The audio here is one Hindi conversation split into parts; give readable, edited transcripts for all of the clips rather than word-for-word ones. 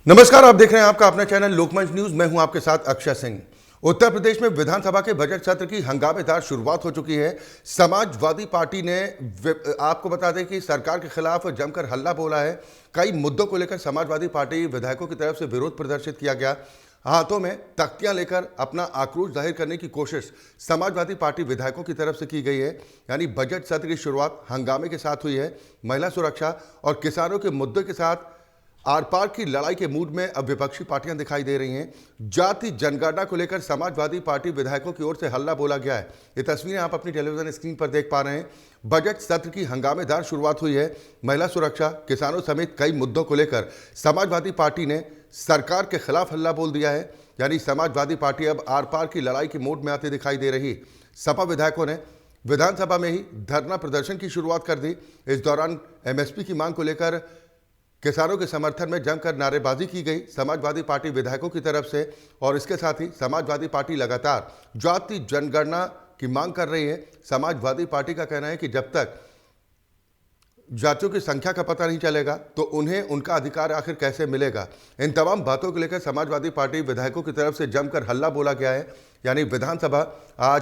नमस्कार, आप देख रहे हैं आपका अपना चैनल लोकमंच न्यूज। मैं हूं आपके साथ अक्षय सिंह। उत्तर प्रदेश में विधानसभा के बजट सत्र की हंगामेदार शुरुआत हो चुकी है। समाजवादी पार्टी ने आपको बता दें कि सरकार के खिलाफ जमकर हल्ला बोला है। कई मुद्दों को लेकर समाजवादी पार्टी विधायकों की तरफ से विरोध प्रदर्शित किया गया। हाथों में तख्तियां लेकर अपना आक्रोश जाहिर करने की कोशिश समाजवादी पार्टी विधायकों की तरफ से की गई है। यानी बजट सत्र की शुरुआत हंगामे के साथ हुई है। महिला सुरक्षा और किसानों के मुद्दे के साथ आर पार की लड़ाई के मूड में अब विपक्षी पार्टियां दिखाई दे रही हैं। जाति जनगणना को लेकर समाजवादी पार्टी विधायकों की ओर से हल्ला बोला गया है। ये तस्वीरें आप अपनी टेलीविजन स्क्रीन पर देख पा रहे हैं। बजट सत्र की हंगामेदार शुरुआत हुई है। महिला सुरक्षा, किसानों समेत कई मुद्दों को लेकर समाजवादी पार्टी ने सरकार के खिलाफ हल्ला बोल दिया है। यानी समाजवादी पार्टी अब आर पार की लड़ाई के मूड में आती दिखाई दे रही। सपा विधायकों ने विधानसभा में ही धरना प्रदर्शन की शुरुआत कर दी। इस दौरान एमएसपी की मांग को लेकर किसानों के समर्थन में जमकर नारेबाजी की गई समाजवादी पार्टी विधायकों की तरफ से। और इसके साथ ही समाजवादी पार्टी लगातार जाति जनगणना की मांग कर रही है। समाजवादी पार्टी का कहना है कि जब तक जातियों की संख्या का पता नहीं चलेगा तो उन्हें उनका अधिकार आखिर कैसे मिलेगा। इन तमाम बातों को लेकर समाजवादी पार्टी विधायकों की तरफ से जमकर हल्ला बोला गया है। यानी विधानसभा आज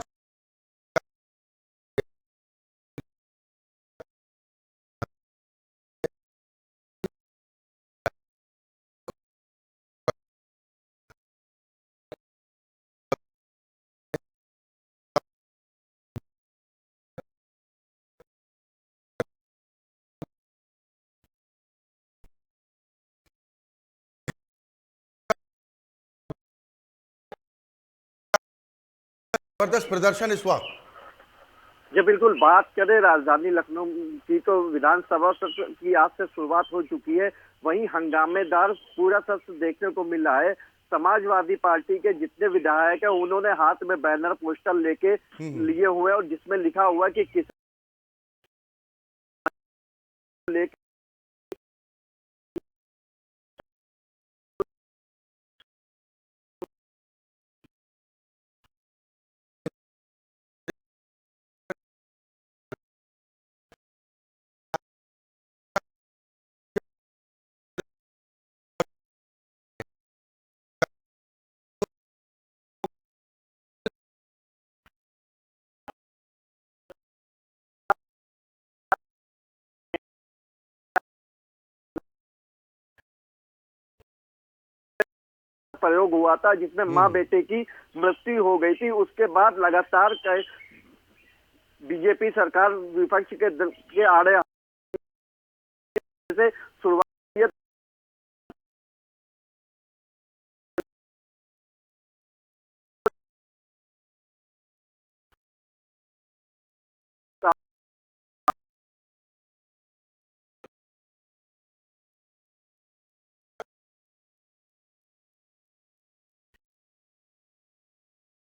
जबरदस्त प्रदर्शन इस वक्त। जब बिल्कुल बात करें राजधानी लखनऊ की तो विधानसभा सत्र की आज से शुरुआत हो चुकी है। वहीं हंगामेदार पूरा सत्र देखने को मिल रहा है। समाजवादी पार्टी के जितने विधायक हैं उन्होंने हाथ में बैनर पोस्टर लेके लिए हुए और जिसमें लिखा हुआ है कि किसान लेके प्रयोग हुआ था जिसमें मां बेटे की मृत्यु हो गई थी। उसके बाद लगातार बीजेपी सरकार विपक्ष के आड़े से शुरुआत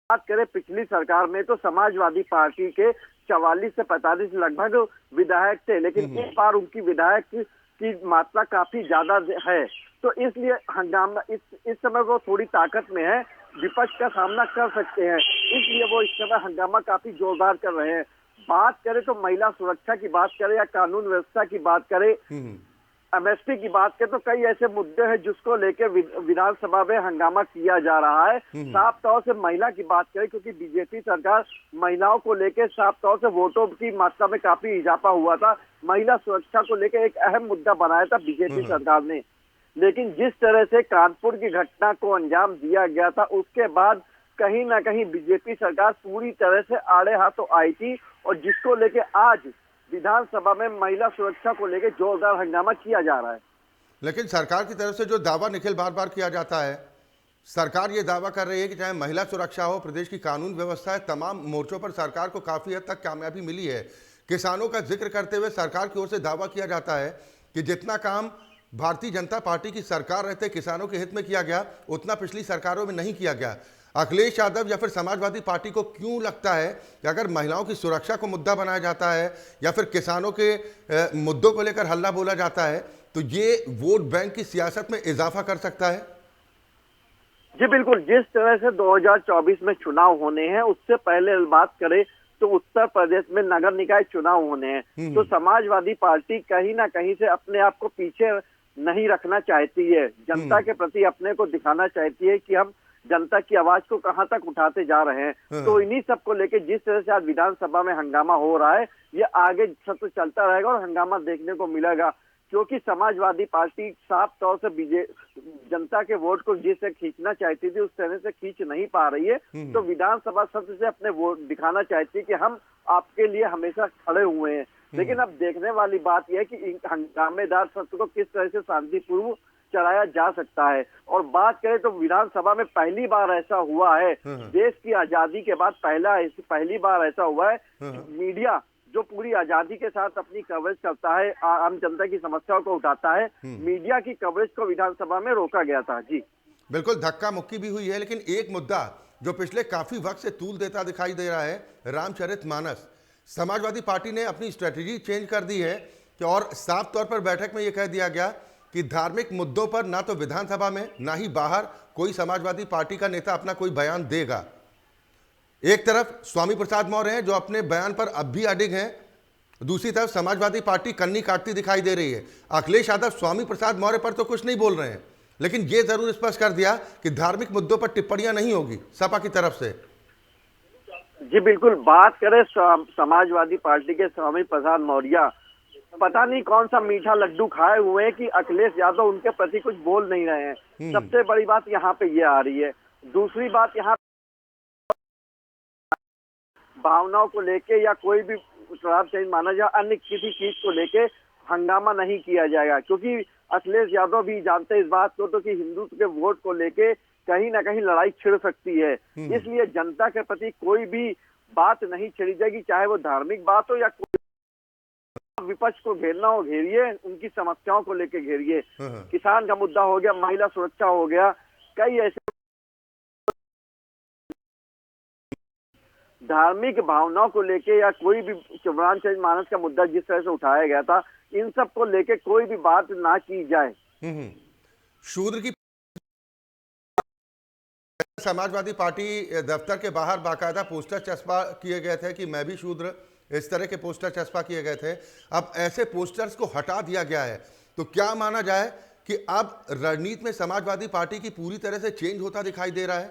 बात करें पिछली सरकार में तो समाजवादी पार्टी के 44 से 45 लगभग विधायक थे, लेकिन इस बार उनकी विधायक की मात्रा काफी ज्यादा है। तो इसलिए हंगामा इस समय वो थोड़ी ताकत में है, विपक्ष का सामना कर सकते हैं, इसलिए वो इस समय हंगामा काफी जोरदार कर रहे हैं। बात करें तो महिला सुरक्षा की बात करें या कानून व्यवस्था की बात करें, एमएसपी की बात करें तो कई ऐसे मुद्दे हैं जिसको लेकर विधानसभा में हंगामा किया जा रहा है। साफ तौर से महिला की बात करें क्योंकि बीजेपी सरकार महिलाओं को लेकर साफ तौर से वोटों की मात्रा में काफी इजाफा हुआ था। महिला सुरक्षा को लेकर एक अहम मुद्दा बनाया था बीजेपी सरकार ने, लेकिन जिस तरह से कानपुर की घटना को अंजाम दिया गया था उसके बाद कहीं ना कहीं बीजेपी सरकार पूरी तरह से आड़े हाथों आई थी और जिसको लेकर आज विधानसभा में महिला सुरक्षा को लेकर जोरदार हंगामा किया जा रहा है। लेकिन सरकार की तरफ से जो दावा निखिल बार बार किया जाता है, सरकार ये दावा कर रही है कि चाहे महिला सुरक्षा हो, प्रदेश की कानून व्यवस्था है, तमाम मोर्चों पर सरकार को काफ़ी हद तक कामयाबी मिली है। किसानों का जिक्र करते हुए सरकार की ओर से दावा किया जाता है कि जितना काम भारतीय जनता पार्टी की सरकार रहते किसानों के हित में किया गया उतना पिछली सरकारों में नहीं किया गया। अखिलेश यादव या फिर समाजवादी पार्टी को क्यों लगता है कि अगर महिलाओं की सुरक्षा को मुद्दा बनाया जाता है या फिर किसानों के मुद्दों को लेकर हल्ला बोला जाता है तो ये वोट बैंक की सियासत में इजाफा कर सकता है? जी बिल्कुल, जिस तरह से 2024 में चुनाव होने हैं उससे पहले बात करें तो उत्तर प्रदेश में नगर निकाय चुनाव होने हैं, तो समाजवादी पार्टी कहीं ना कहीं से अपने आप को पीछे नहीं रखना चाहती है। जनता के प्रति अपने को दिखाना चाहती है कि हम जनता की आवाज को कहां तक उठाते जा रहे हैं। तो इन्हीं सब को लेकर जिस तरह से आज विधानसभा में हंगामा हो रहा है, ये आगे सत्र चलता रहेगा और हंगामा देखने को मिलेगा, क्योंकि समाजवादी पार्टी साफ तौर से जनता के वोट को जिससे खींचना चाहती थी उस तरह से खींच नहीं पा रही है। तो विधानसभा सत्र से अपने वोट दिखाना चाहती है कि हम आपके लिए हमेशा खड़े हुए हैं। लेकिन अब देखने वाली बात यह है कि हंगामेदार सत्र को किस तरह से शांतिपूर्व चलाया जा सकता है। और बात करें तो विधानसभा में पहली बार ऐसा हुआ है, देश की आजादी के बाद पहली बार ऐसा हुआ है, मीडिया जो पूरी आजादी के साथ अपनी कवरेज करता है, आम जनता की समस्याओं को उठाता है, मीडिया की कवरेज को विधानसभा में रोका गया था। जी बिल्कुल, धक्का मुक्की भी हुई है, लेकिन एक मुद्दा जो पिछले काफी वक्त से तूल देता दिखाई दे रहा है, रामचरितमानस। समाजवादी पार्टी ने अपनी स्ट्रेटेजी चेंज कर दी है कि और साफ तौर पर बैठक में यह कह दिया गया कि धार्मिक मुद्दों पर ना तो विधानसभा में ना ही बाहर कोई समाजवादी पार्टी का नेता अपना कोई बयान देगा। एक तरफ स्वामी प्रसाद मौर्य हैं जो अपने बयान पर अब भी अडिग हैं, दूसरी तरफ समाजवादी पार्टी कन्नी काटती दिखाई दे रही है। अखिलेश यादव स्वामी प्रसाद मौर्य पर तो कुछ नहीं बोल रहे हैं, लेकिन यह जरूर स्पष्ट कर दिया कि धार्मिक मुद्दों पर टिप्पणियां नहीं होगी सपा की तरफ से। जी बिल्कुल, बात करें समाजवादी पार्टी के स्वामी प्रसाद मौर्य, पता नहीं कौन सा मीठा लड्डू खाए हुए हैं कि अखिलेश यादव उनके प्रति कुछ बोल नहीं रहे हैं। सबसे बड़ी बात यहाँ पे ये आ रही है। दूसरी बात, यहाँ भावनाओं को लेके या कोई भी शराब चेंज माना जाए, अन्य किसी चीज को लेके हंगामा नहीं किया जाएगा, क्योंकि अखिलेश यादव भी जानते हैं इस बात को तो कि हिंदुत्व के वोट को लेके कहीं ना कहीं लड़ाई छिड़ सकती है। इसलिए जनता के प्रति कोई भी बात नहीं छिड़ी जाएगी, चाहे वो धार्मिक बात हो या कोई विपक्ष को घेरना हो घेरिए, उनकी समस्याओं को लेके घेरिए। किसान का मुद्दा हो गया, महिला सुरक्षा हो गया, कई ऐसे धार्मिक भावनाओं को लेके या कोई भी रामचरितमानस का मुद्दा जिस तरह से उठाया गया था, इन सब को लेके कोई भी बात ना की जाए। शूद्र की समाजवादी पार्टी दफ्तर के बाहर बाकायदा पोस्टर चस्पा किए गए थे कि मैं भी शूद्र, इस तरह के पोस्टर चस्पा किए गए थे। अब ऐसे पोस्टर्स को हटा दिया गया है, तो क्या माना जाए कि अब रणनीति में समाजवादी पार्टी की पूरी तरह से चेंज होता दिखाई दे रहा है?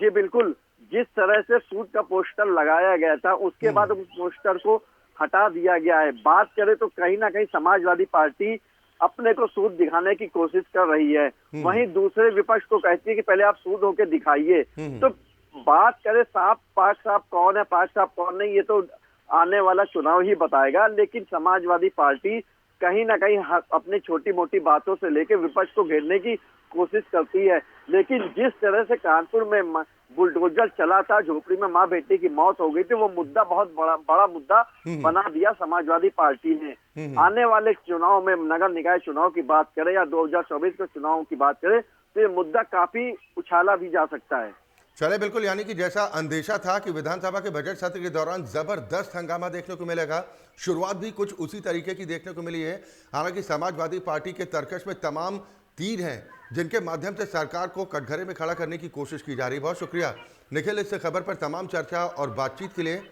जी बिल्कुल, जिस तरह से सूट का पोस्टर लगाया गया था उसके बाद उस पोस्टर को हटा दिया गया है। बात करें तो कहीं ना कहीं समाजवादी पार्टी अपने को सूट दिखाने की कोशिश कर रही है, वहीं दूसरे विपक्ष को कहती है कि पहले आप सूट होके दिखाइए। तो बात करें पाक साफ कौन है, पाक साफ कौन नहीं, ये तो आने वाला चुनाव ही बताएगा। लेकिन समाजवादी पार्टी कहीं ना कहीं अपनी छोटी मोटी बातों से लेकर विपक्ष को घेरने की कोशिश करती है। लेकिन जिस तरह से कानपुर में बुलडोजर चला था, झोपड़ी में माँ बेटे की मौत हो गई थी, वो मुद्दा बहुत बड़ा मुद्दा बना दिया समाजवादी पार्टी ने। आने वाले चुनाव में, नगर निकाय चुनाव की बात करें या 2024 के चुनाव की बात करें, तो ये मुद्दा काफी उछाला भी जा सकता है। चले बिल्कुल, यानी कि जैसा अंदेशा था कि विधानसभा के बजट सत्र के दौरान जबरदस्त हंगामा देखने को मिलेगा, शुरुआत भी कुछ उसी तरीके की देखने को मिली है। हालांकि समाजवादी पार्टी के तर्कश में तमाम तीर हैं जिनके माध्यम से सरकार को कटघरे में खड़ा करने की कोशिश की जा रही है। बहुत शुक्रिया निखिल इस खबर पर तमाम चर्चा और बातचीत के लिए।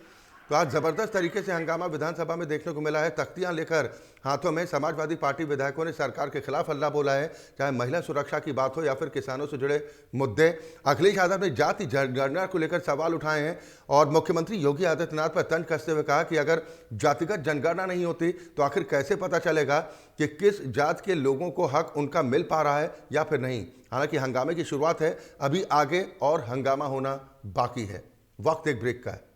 तो आज जबरदस्त तरीके से हंगामा विधानसभा में देखने को मिला है। तख्तियां लेकर हाथों में समाजवादी पार्टी विधायकों ने सरकार के खिलाफ हल्ला बोला है, चाहे महिला सुरक्षा की बात हो या फिर किसानों से जुड़े मुद्दे। अखिलेश यादव ने जाति जनगणना को लेकर सवाल उठाए हैं और मुख्यमंत्री योगी आदित्यनाथ पर तंज कसते हुए कहा कि अगर जातिगत जनगणना नहीं होती तो आखिर कैसे पता चलेगा कि किस जात के लोगों को हक उनका मिल पा रहा है या फिर नहीं। हालांकि हंगामे की शुरुआत है, अभी आगे और हंगामा होना बाकी है। वक्त एक ब्रेक का है।